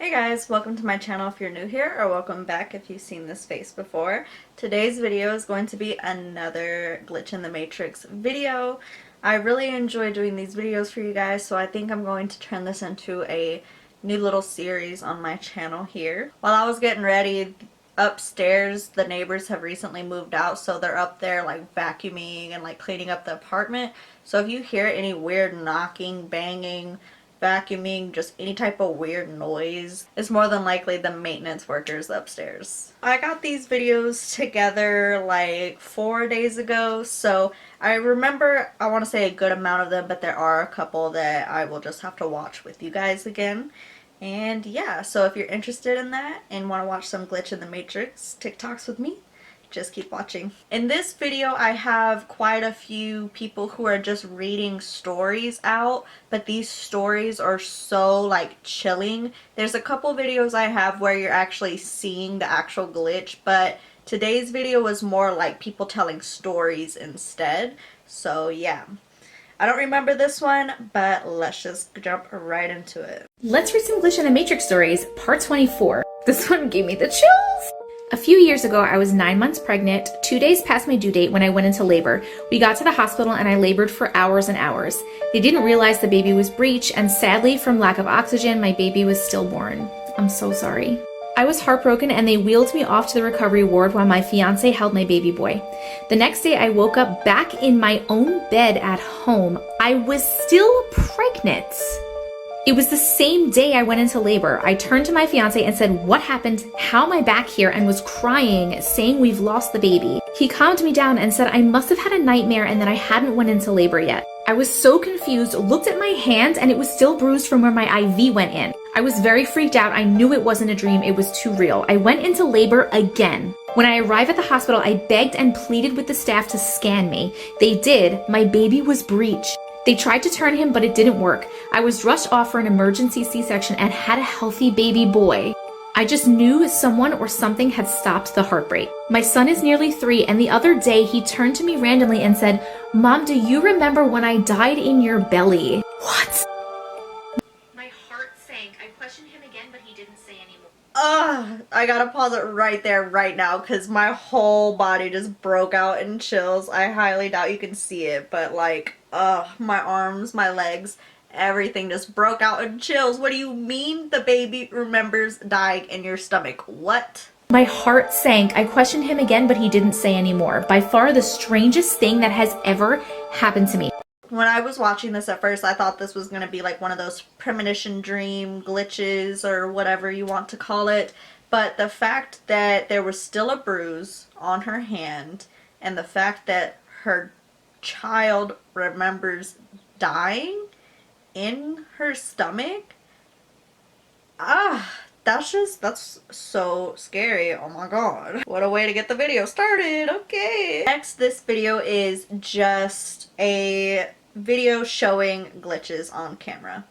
Hey guys, welcome to my channel if you're new here, or welcome back if you've seen this face before. Today's video is going to be another Glitch in the Matrix video. I really enjoy doing these videos for you guys, so I think I'm going to turn this into a new little series on my channel here. While I was getting ready, upstairs the neighbors have recently moved out, so they're up there like vacuuming and like cleaning up the apartment. So if you hear any weird knocking, banging, vacuuming, just any type of weird noise, it's more than likely the maintenance workers upstairs. I got these videos together like 4 days ago, so I remember, I want to say a good amount of them, but there are a couple that I will just have to watch with you guys again. And yeah, so if you're interested in that and want to watch some Glitch in the Matrix TikToks with me, just keep watching. In this video, I have quite a few people who are just reading stories out, but these stories are so like chilling. There's a couple videos I have where you're actually seeing the actual glitch, but today's video was more like people telling stories instead. So yeah. I don't remember this one, but let's just jump right into it. Let's read some Glitch in the Matrix stories, part 24. This one gave me the chills! A few years ago, I was 9 months pregnant, 2 days past my due date when I went into labor. We got to the hospital and I labored for hours and hours. They didn't realize the baby was breech, and sadly, from lack of oxygen, my baby was stillborn. I'm so sorry. I was heartbroken and they wheeled me off to the recovery ward while my fiance held my baby boy. The next day I woke up back in my own bed at home. I was still pregnant. It was the same day I went into labor. I turned to my fiance and said, "What happened? How am I back here?" and was crying, saying we've lost the baby. He calmed me down and said I must have had a nightmare and that I hadn't went into labor yet. I was so confused, looked at my hand, and it was still bruised from where my IV went in. I was very freaked out. I knew it wasn't a dream. It was too real. I went into labor again. When I arrived at the hospital, I begged and pleaded with the staff to scan me. They did. My baby was breech. They tried to turn him, but it didn't work. I was rushed off for an emergency C-section and had a healthy baby boy. I just knew someone or something had stopped the heartbreak. My son is nearly 3, and the other day he turned to me randomly and said, "Mom, do you remember when I died in your belly?" What? My heart sank. I questioned him again, but he didn't say anymore. I gotta pause it right there right now because my whole body just broke out in chills. I highly doubt you can see it, but like, my arms, my legs, everything just broke out in chills. What do you mean the baby remembers dying in your stomach? What? My heart sank. I questioned him again, but he didn't say anymore. By far the strangest thing that has ever happened to me. When I was watching this at first, I thought this was going to be like one of those premonition dream glitches or whatever you want to call it. But the fact that there was still a bruise on her hand and the fact that her child remembers dying in her stomach, that's so scary. Oh my god. What a way to get the video started. Okay. Next, this video is just a video showing glitches on camera.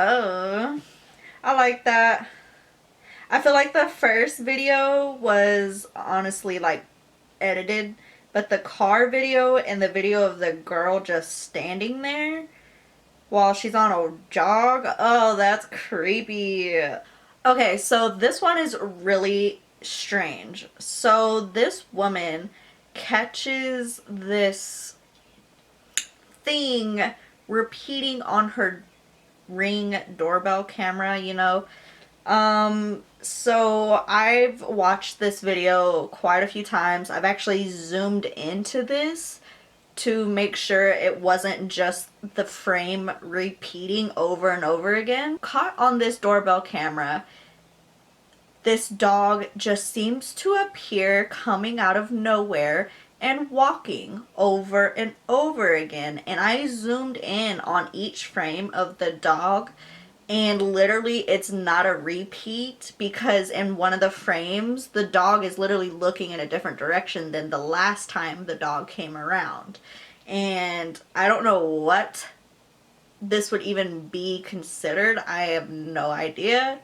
Oh, I like that. I feel like the first video was honestly like edited, but the car video and the video of the girl just standing there while she's on a jog, oh, that's creepy. Okay, so this one is really strange. So this woman catches this thing repeating on her Ring doorbell camera, you know. So I've watched this video quite a few times. I've actually zoomed into this to make sure it wasn't just the frame repeating over and over again. Caught on this doorbell camera, this dog just seems to appear coming out of nowhere and walking over and over again. And I zoomed in on each frame of the dog, and literally it's not a repeat, because in one of the frames the dog is literally looking in a different direction than the last time the dog came around. And I don't know what this would even be considered. I have no idea,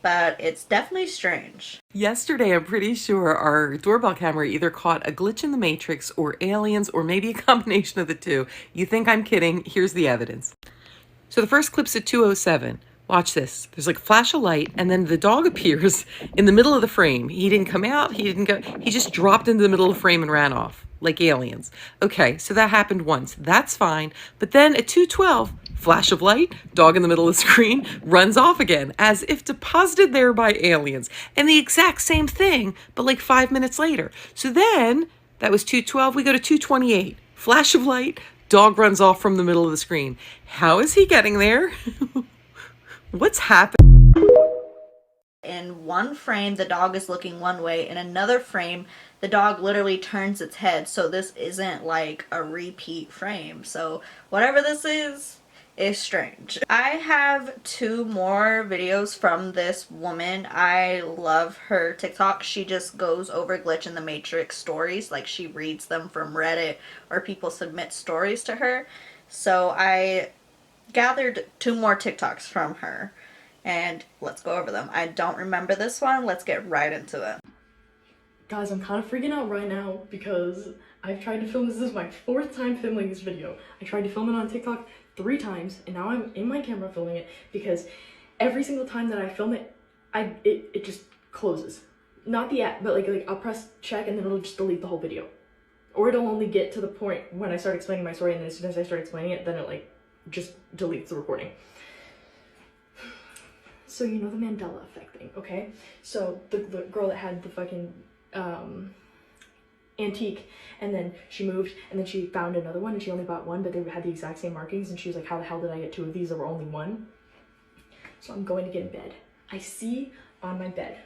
but it's definitely strange. Yesterday, I'm pretty sure our doorbell camera either caught a glitch in the Matrix or aliens or maybe a combination of the two. You think I'm kidding? Here's the evidence. So the first clip's at 2:07. Watch this. There's like a flash of light, and then the dog appears in the middle of the frame. He didn't come out. He didn't go. He just dropped into the middle of the frame and ran off like aliens. Okay, so that happened once. That's fine. But then at 2:12, flash of light, dog in the middle of the screen, runs off again, as if deposited there by aliens. And the exact same thing, but like 5 minutes later. So then, that was 2:12. We go to 2:28. Flash of light, dog runs off from the middle of the screen. How is he getting there? What's happening? In one frame, the dog is looking one way. In another frame, the dog literally turns its head. So this isn't like a repeat frame. So whatever this is strange. I have 2 more videos from this woman. I love her TikTok. She just goes over Glitch in the Matrix stories. Like, she reads them from Reddit, or people submit stories to her. So I gathered 2 more TikToks from her, and let's go over them. I don't remember this one. Let's get right into it. Guys, I'm kind of freaking out right now because I've tried to film this. This is my 4th time filming this video. I tried to film it on TikTok 3 times, and now I'm in my camera filming it because every single time that I film it, it just closes. Not the app, but like I'll press check and then it'll just delete the whole video. Or it'll only get to the point when I start explaining my story, and then as soon as I start explaining it, then it like just deletes the recording. So you know the Mandela effect thing, okay? So the girl that had the fucking antique, and then she moved, and then she found another one, and she only bought one, but they had the exact same markings, and she was like, how the hell did I get 2 of these? There were only 1. So I'm going to get in bed. I see on my bed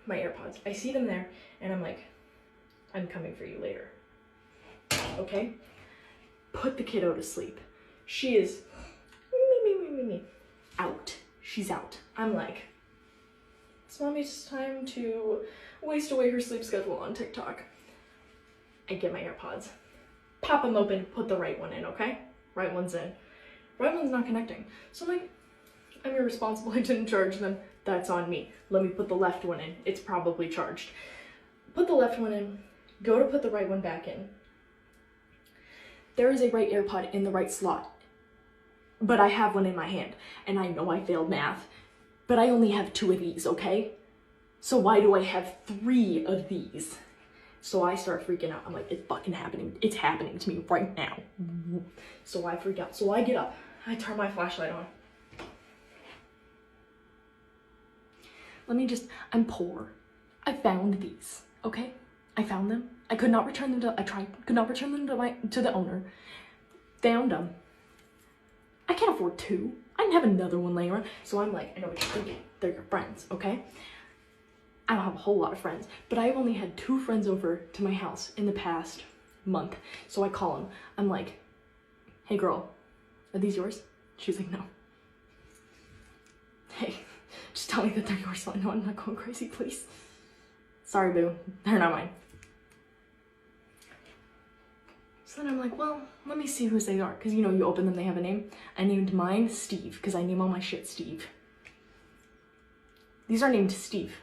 my AirPods. I see them there, and I'm like, I'm coming for you later. Okay? Put the kiddo to sleep. She is out. She's out. I'm like, it's mommy's time to waste away her sleep schedule on TikTok. I get my AirPods, pop them open, put the right one in, okay? Right one's in. Right one's not connecting. So I'm like, I'm irresponsible, I didn't charge them. That's on me. Let me put the left one in. It's probably charged. Put the left one in, go to put the right one back in. There is a right AirPod in the right slot, but I have one in my hand, and I know I failed math, but I only have 2 of these, okay? So why do I have 3 of these? So I start freaking out. I'm like, it's fucking happening. It's happening to me right now. So I freak out. So I get up. I turn my flashlight on. I'm poor. I found these, okay? I found them. I could not return them could not return them to the owner. Found them. I can't afford 2. I didn't have another one laying around. So I'm like, I know what you're thinking. They're your friends, okay? I don't have a whole lot of friends, but I've only had 2 friends over to my house in the past month. So I call them. I'm like, hey girl, are these yours? She's like, no. Hey, just tell me that they're yours so I know I'm not going crazy, please. Sorry, boo. They're not mine. So then I'm like, well, let me see whose they are. Because, you know, you open them, they have a name. I named mine Steve, because I name all my shit Steve. These are named Steve.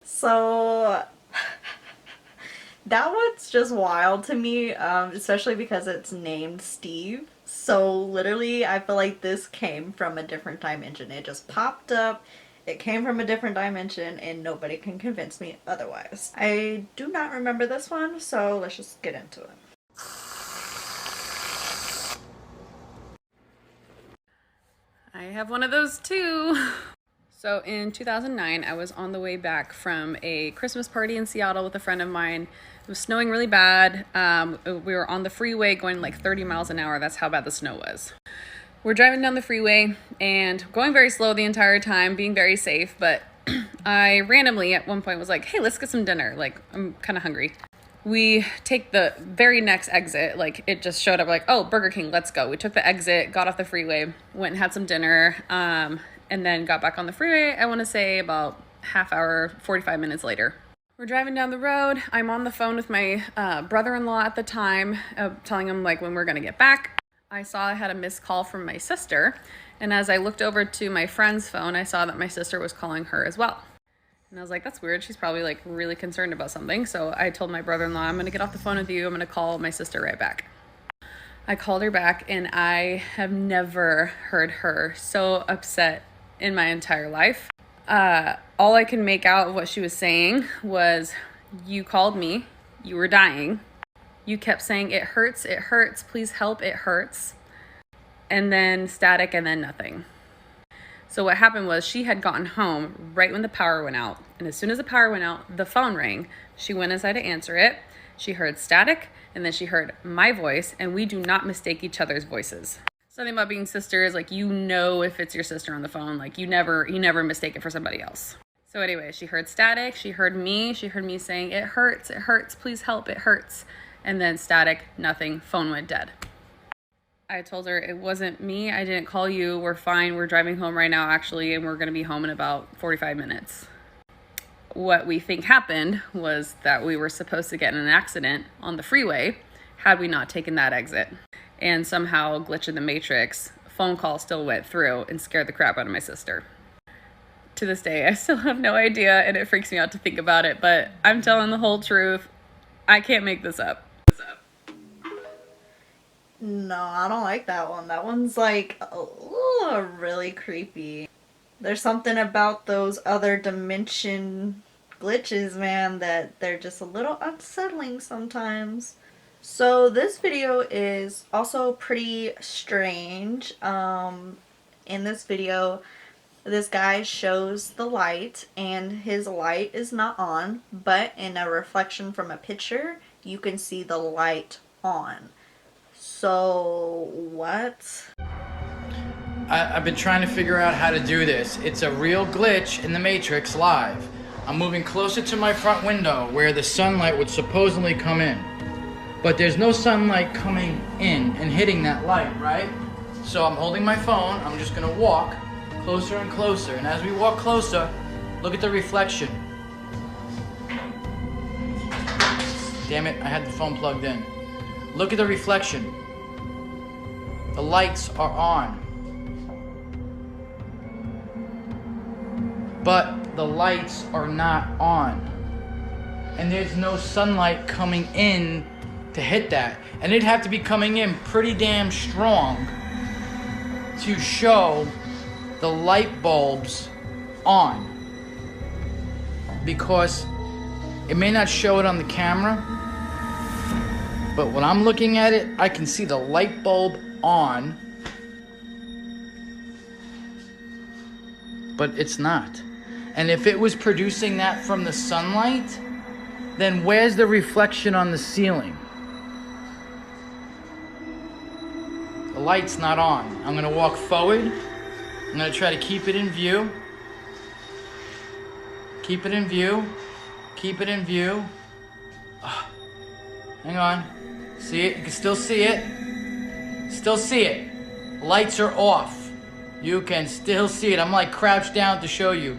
So that one's just wild to me, especially because it's named Steve. So literally, I feel like this came from a different dimension. It just popped up. It came from a different dimension, and nobody can convince me otherwise. I do not remember this one, so let's just get into it. I have one of those too. So in 2009, I was on the way back from a Christmas party in Seattle with a friend of mine. It was snowing really bad. We were on the freeway going like 30 miles an hour. That's how bad the snow was. We're driving down the freeway and going very slow the entire time, being very safe. But I randomly at one point was like, hey, let's get some dinner. Like, I'm kind of hungry. We take the very next exit. Like, it just showed up like, oh, Burger King, let's go. We took the exit, got off the freeway, went and had some dinner, and then got back on the freeway, I want to say about half hour, 45 minutes later. We're driving down the road. I'm on the phone with my brother-in-law at the time, telling him like when we're gonna get back. I saw I had a missed call from my sister, and as I looked over to my friend's phone, I saw that my sister was calling her as well. And I was like, that's weird. She's probably like really concerned about something. So I told my brother-in-law, I'm gonna get off the phone with you. I'm gonna call my sister right back. I called her back, and I have never heard her so upset in my entire life. All I can make out of what she was saying was, you called me, you were dying. You kept saying, it hurts, please help, it hurts. And then static, and then nothing. So what happened was she had gotten home right when the power went out. And as soon as the power went out, the phone rang. She went inside to answer it. She heard static, and then she heard my voice, and we do not mistake each other's voices. Something about being sisters, like, you know if it's your sister on the phone, like you never mistake it for somebody else. So anyway, she heard static, she heard me saying, it hurts, please help, it hurts. And then static, nothing, phone went dead. I told her it wasn't me, I didn't call you, we're fine, we're driving home right now actually, and we're gonna be home in about 45 minutes. What we think happened was that we were supposed to get in an accident on the freeway had we not taken that exit. And somehow, glitch in the matrix, phone call still went through and scared the crap out of my sister. To this day, I still have no idea, and it freaks me out to think about it, but I'm telling the whole truth. I can't make this up. No, I don't like that one. That one's like, really creepy. There's something about those other dimension glitches, man, that they're just a little unsettling sometimes. So this video is also pretty strange. In this video, this guy shows the light, and his light is not on, but in a reflection from a picture, you can see the light on. So, what? I've been trying to figure out how to do this. It's a real glitch in the Matrix live. I'm moving closer to my front window where the sunlight would supposedly come in. But there's no sunlight coming in and hitting that light, right? So I'm holding my phone, I'm just gonna walk closer and closer. And as we walk closer, look at the reflection. Damn it, I had the phone plugged in. Look at the reflection. The lights are on. But the lights are not on. And there's no sunlight coming in to hit that. And it'd have to be coming in pretty damn strong to show the light bulbs on. Because it may not show it on the camera, but when I'm looking at it, I can see the light bulb on, but it's not. And if it was producing that from the sunlight, then where's the reflection on the ceiling? The light's not on. I'm gonna walk forward. I'm gonna try to keep it in view. Keep it in view. Keep it in view. Hang on. See it? You can still see it. Still see it. Lights are off. You can still see it. I'm like crouched down to show you.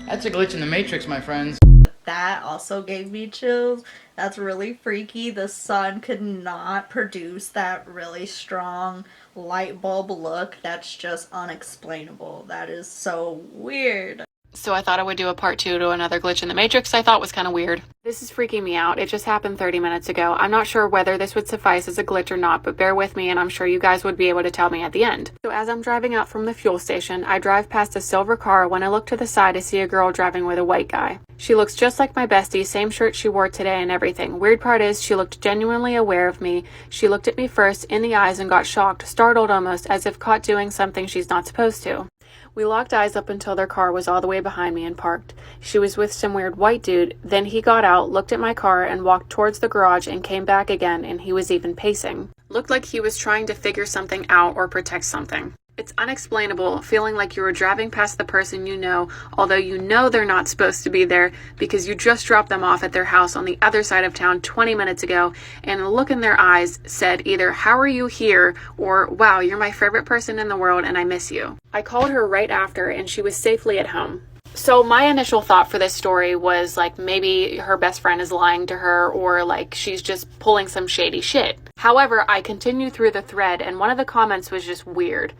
That's a glitch in the Matrix, my friends. That also gave me chills. That's really freaky. The sun could not produce that really strong light bulb look. That's just unexplainable. That is so weird. So I thought I would do a part 2 to another glitch in the Matrix I thought was kind of weird. This is freaking me out. It just happened 30 minutes ago. I'm not sure whether this would suffice as a glitch or not, but bear with me and I'm sure you guys would be able to tell me at the end. So as I'm driving out from the fuel station, I drive past a silver car. When I look to the side, I see a girl driving with a white guy. She looks just like my bestie, same shirt she wore today and everything. Weird part is she looked genuinely aware of me. She looked at me first in the eyes and got shocked, startled almost, as if caught doing something she's not supposed to. We locked eyes up until their car was all the way behind me and parked. She was with some weird white dude. Then he got out, looked at my car, and walked towards the garage and came back again, and he was even pacing. Looked like he was trying to figure something out or protect something. It's unexplainable, feeling like you were driving past the person you know, although you know they're not supposed to be there because you just dropped them off at their house on the other side of town 20 minutes ago, and the look in their eyes said either, "How are you here?" or, "Wow, you're my favorite person in the world and I miss you." I called her right after and she was safely at home. So my initial thought for this story was like maybe her best friend is lying to her, or like she's just pulling some shady shit. However, I continued through the thread and one of the comments was just weird.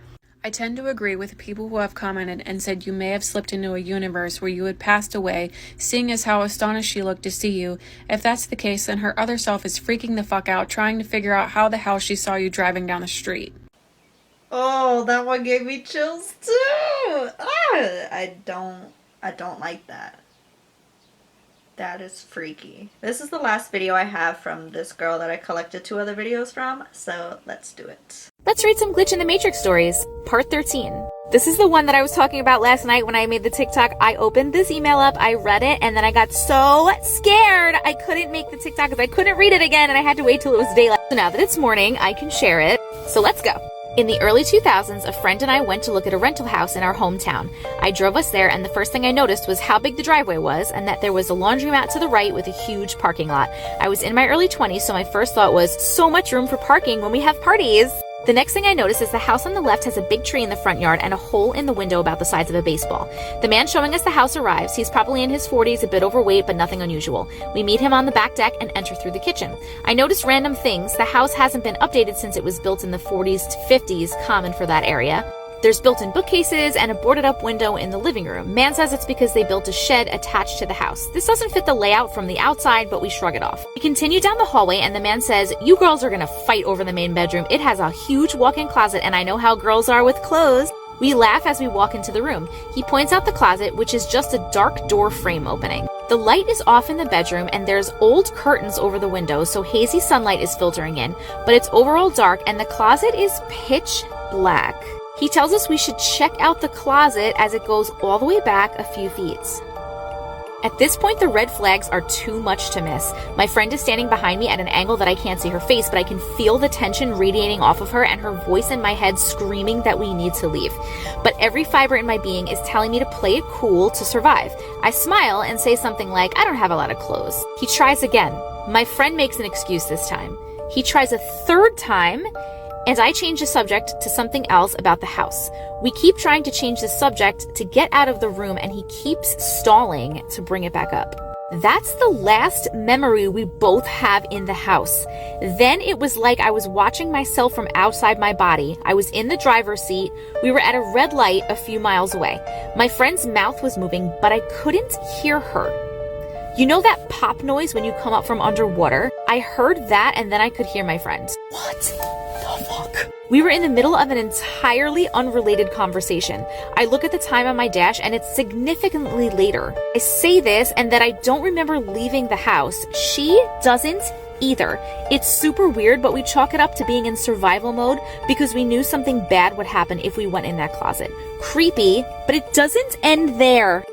I tend to agree with people who have commented and said you may have slipped into a universe where you had passed away, seeing as how astonished she looked to see you. If that's the case, then her other self is freaking the fuck out, trying to figure out how the hell she saw you driving down the street. Oh, that one gave me chills too. I don't like that. That is freaky. This is the last video I have from this girl that I collected 2 other videos from, so let's do it. Let's read some Glitch in the Matrix stories, part 13. This is the one that I was talking about last night when I made the TikTok. I opened this email up, I read it, and then I got so scared I couldn't make the TikTok because I couldn't read it again and I had to wait till it was daylight. So now that it's morning, I can share it. So let's go. In the early 2000s, a friend and I went to look at a rental house in our hometown. I drove us there, and the first thing I noticed was how big the driveway was and that there was a laundromat to the right with a huge parking lot. I was in my early 20s, so my first thought was, so much room for parking when we have parties. The next thing I noticed is the house on the left has a big tree in the front yard and a hole in the window about the size of a baseball. The man showing us the house arrives. He's probably in his 40s, a bit overweight, but nothing unusual. We meet him on the back deck and enter through the kitchen. I noticed random things. The house hasn't been updated since it was built in the 40s to 50s, common for that area. There's built-in bookcases and a boarded-up window in the living room. Man says it's because they built a shed attached to the house. This doesn't fit the layout from the outside, but we shrug it off. We continue down the hallway, and the man says, you girls are gonna fight over the main bedroom. It has a huge walk-in closet, and I know how girls are with clothes. We laugh as we walk into the room. He points out the closet, which is just a dark door frame opening. The light is off in the bedroom, and there's old curtains over the windows, so hazy sunlight is filtering in, but it's overall dark, and the closet is pitch black. He tells us we should check out the closet as it goes all the way back a few feet. At this point, the red flags are too much to miss. My friend is standing behind me at an angle that I can't see her face, but I can feel the tension radiating off of her and her voice in my head screaming that we need to leave. But every fiber in my being is telling me to play it cool to survive. I smile and say something like, I don't have a lot of clothes. He tries again. My friend makes an excuse this time. He tries a third time, and I change the subject to something else about the house. We keep trying to change the subject to get out of the room, and he keeps stalling to bring it back up. That's the last memory we both have in the house. Then it was like I was watching myself from outside my body. I was in the driver's seat. We were at a red light a few miles away. My friend's mouth was moving, but I couldn't hear her. You know that pop noise when you come up from underwater? I heard that, and then I could hear my friend. What the fuck? We were in the middle of an entirely unrelated conversation. I look at the time on my dash, and it's significantly later. I say this, and that I don't remember leaving the house. She doesn't either. It's super weird, but we chalk it up to being in survival mode because we knew something bad would happen if we went in that closet. Creepy, but it doesn't end there.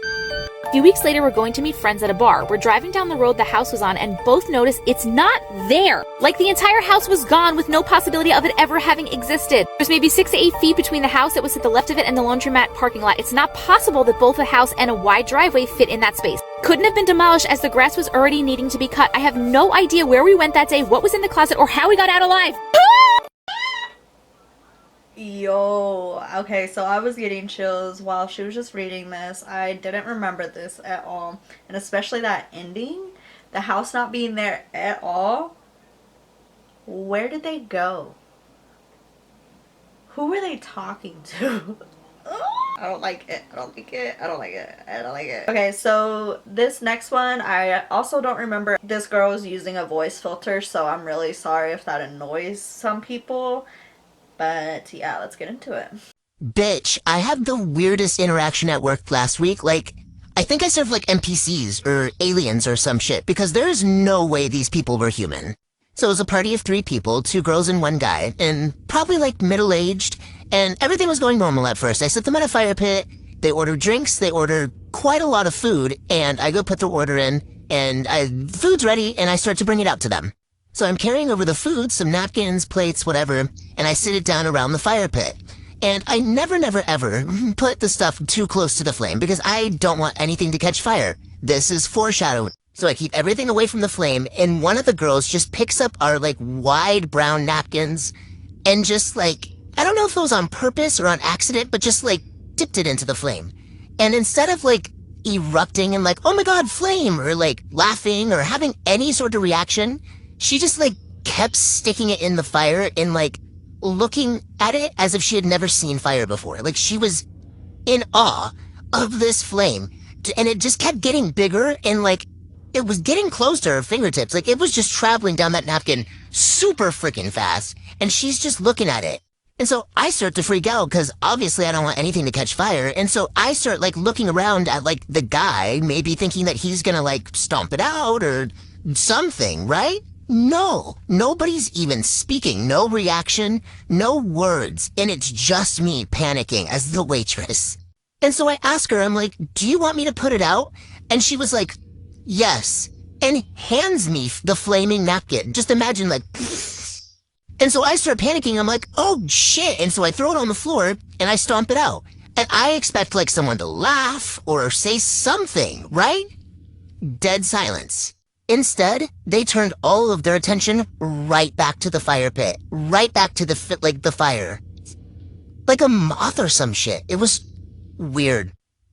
A few weeks later, we're going to meet friends at a bar. We're driving down the road the house was on and both notice it's not there. Like the entire house was gone with no possibility of it ever having existed. There's maybe 6 to 8 feet between the house that was at the left of it and the laundromat parking lot. It's not possible that both the house and a wide driveway fit in that space. Couldn't have been demolished as the grass was already needing to be cut. I have no idea where we went that day, what was in the closet, or how we got out alive. Yo, okay, so I was getting chills while she was just reading this. I didn't remember this at all, and especially that ending, the house not being there at all. Where did they go? Who were they talking to? I don't like it. I don't like it. I don't like it. I don't like it. Okay, so this next one, I also don't remember. This girl was using a voice filter, so I'm really sorry if that annoys some people. But yeah, let's get into it. Bitch, I had the weirdest interaction at work last week. Like, I think I served like NPCs or aliens or some shit, because there is no way these people were human. So it was a party of 3 people, 2 girls and 1 guy, and probably like middle-aged, and everything was going normal at first. I set them at a fire pit, they ordered drinks, they ordered quite a lot of food, and I go put the order in, and food's ready, and I start to bring it out to them. So I'm carrying over the food, some napkins, plates, whatever, and I sit it down around the fire pit. And I never, ever put the stuff too close to the flame because I don't want anything to catch fire. This is foreshadowing. So I keep everything away from the flame, and one of the girls just picks up our, like, wide brown napkins and just, like, I don't know if it was on purpose or on accident, but just, like, dipped it into the flame. And instead of, like, erupting and like, oh my god, flame, or like laughing or having any sort of reaction. She just like kept sticking it in the fire and like looking at it as if she had never seen fire before. Like she was in awe of this flame. And it just kept getting bigger and like it was getting close to her fingertips. Like it was just traveling down that napkin super freaking fast. And she's just looking at it. And so I start to freak out because obviously I don't want anything to catch fire. And so I start like looking around at like the guy, maybe thinking that he's gonna like stomp it out or something, right? No, nobody's even speaking, no reaction, no words. And it's just me panicking as the waitress. And so I ask her, I'm like, do you want me to put it out? And she was like, yes, and hands me the flaming napkin. Just imagine like, and so I start panicking. I'm like, oh shit. And so I throw it on the floor and I stomp it out. And I expect like someone to laugh or say something, right? Dead silence. Instead, they turned all of their attention right back to the fire pit, right back to the fire. Like a moth or some shit. It was weird.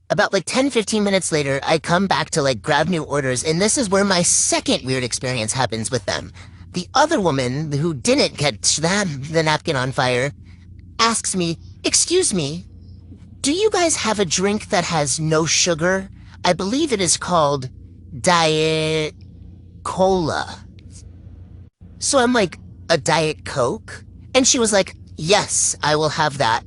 About like 10-15 minutes later, I come back to like grab new orders, and this is where my second weird experience happens with them. The other woman, who didn't catch the napkin on fire, asks me, excuse me, do you guys have a drink that has no sugar? I believe it is called Diet Cola. So I'm like, a Diet Coke? And she was like, yes, I will have that.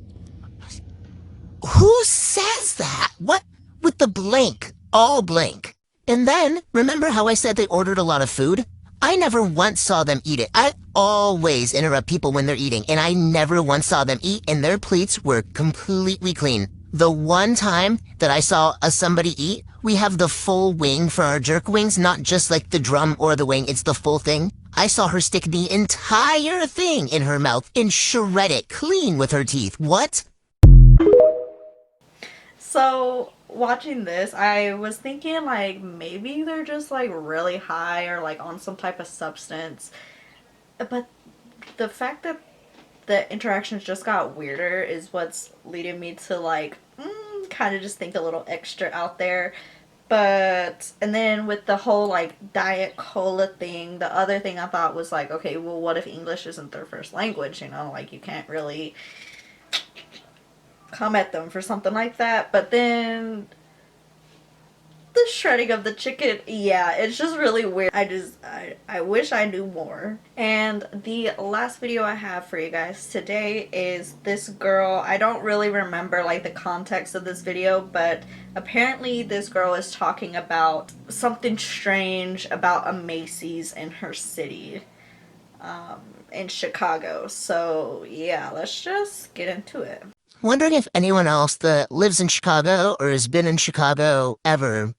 Who says that? What? With the blank, all blank. And then, remember how I said they ordered a lot of food? I never once saw them eat it. I always interrupt people when they're eating, and I never once saw them eat, and their plates were completely clean. The one time that I saw somebody eat, we have the full wing for our jerk wings, not just like the drum or the wing, it's the full thing. I saw her stick the entire thing in her mouth and shred it clean with her teeth. What? So, watching this, I was thinking, like, maybe they're just, like, really high or, like, on some type of substance. But the fact that the interactions just got weirder is what's leading me to, like, kind of just think a little extra out there. But, and then with the whole, like, Diet Cola thing, the other thing I thought was, like, okay, well, what if English isn't their first language, you know? Like, you can't really come at them for something like that. But then the shredding of the chicken, yeah, it's just really weird. I wish I knew more. And the last video I have for you guys today is this girl. I don't really remember like the context of this video, but apparently this girl is talking about something strange about a Macy's in her city, in Chicago. So yeah, let's just get into it. Wondering if anyone else that lives in Chicago or has been in Chicago ever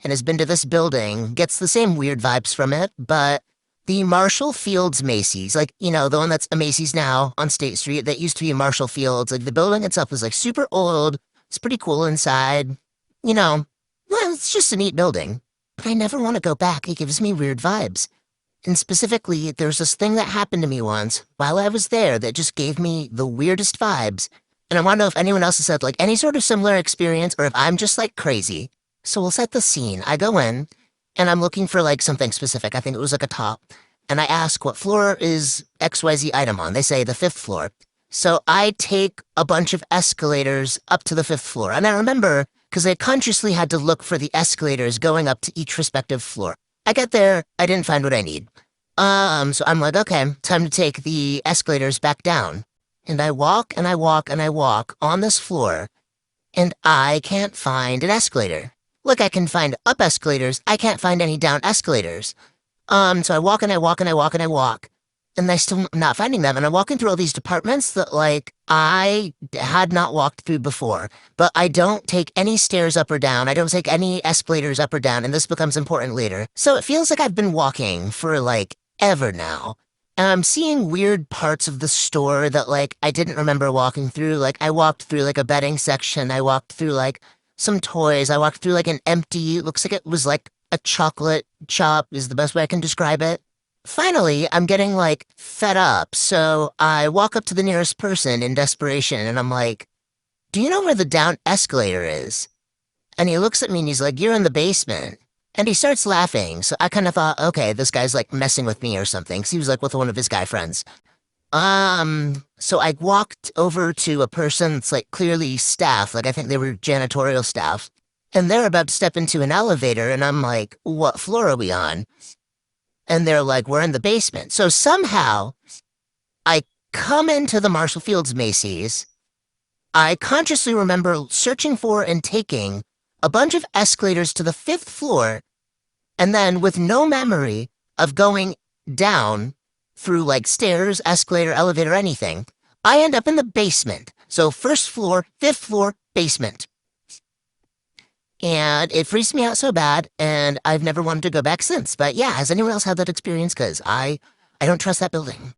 and has been to this building gets the same weird vibes from it, but the Marshall Fields Macy's, like, you know, the one that's a Macy's now on State Street that used to be a Marshall Fields, like the building itself is like super old. It's pretty cool inside. You know, well, it's just a neat building, but I never want to go back. It gives me weird vibes. And specifically, there's this thing that happened to me once while I was there that just gave me the weirdest vibes. And I want to know if anyone else has had like any sort of similar experience or if I'm just like crazy. So we'll set the scene. I go in and I'm looking for like something specific. I think it was like a top. And I ask, what floor is XYZ item on? They say the 5th floor. So I take a bunch of escalators up to the 5th floor. And I remember because I consciously had to look for the escalators going up to each respective floor. I get there. I didn't find what I need. So I'm like, okay, time to take the escalators back down. And I walk and I walk and I walk on this floor, and I can't find an escalator. Look, I can find up escalators. I can't find any down escalators. So I walk and I walk and I walk and I walk, and I still not finding them. And I'm walking through all these departments that, like, I had not walked through before. But I don't take any stairs up or down. I don't take any escalators up or down, and this becomes important later. So it feels like I've been walking for, like, ever now. And I'm seeing weird parts of the store that, like, I didn't remember walking through. Like, I walked through, like, a bedding section. I walked through, like, some toys. I walked through, like, an empty, looks like it was, like, a chocolate shop is the best way I can describe it. Finally, I'm getting, like, fed up. So I walk up to the nearest person in desperation, and I'm like, do you know where the down escalator is? And he looks at me and he's like, "You're in the basement." And he starts laughing. So I kind of thought, okay, this guy's like messing with me or something. 'Cause he was like with one of his guy friends. So I walked over to a person that's like clearly staff, like I think they were janitorial staff, and they're about to step into an elevator, and I'm like, "What floor are we on?" And they're like, "We're in the basement." So somehow I come into the Marshall Fields Macy's. I consciously remember searching for and taking a bunch of escalators to the 5th floor, and then with no memory of going down through like stairs, escalator, elevator, anything, I end up in the basement. So 1st floor, 5th floor, basement. And it freaks me out so bad, and I've never wanted to go back since. But yeah, has anyone else had that experience? Because I don't trust that building.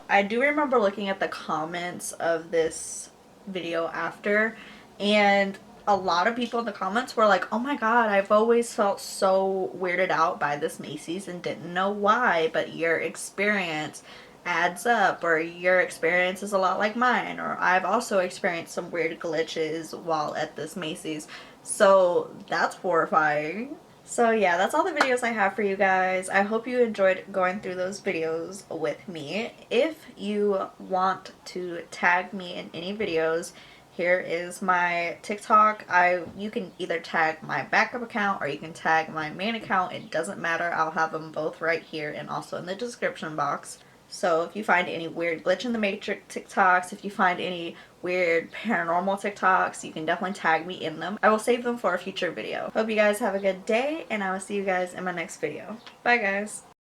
I do remember looking at the comments of this video after, and a lot of people in the comments were like, "Oh my god, I've always felt so weirded out by this Macy's and didn't know why, but your experience adds up, or your experience is a lot like mine, or I've also experienced some weird glitches while at this Macy's." So that's horrifying. So yeah, that's all the videos I have for you guys. I hope you enjoyed going through those videos with me. If you want to tag me in any videos, here is my TikTok. You can either tag my backup account or you can tag my main account. It doesn't matter. I'll have them both right here and also in the description box. So if you find any weird glitch in the matrix TikToks, if you find any weird paranormal TikToks, you can definitely tag me in them. I will save them for a future video. Hope you guys have a good day, and I will see you guys in my next video. Bye guys.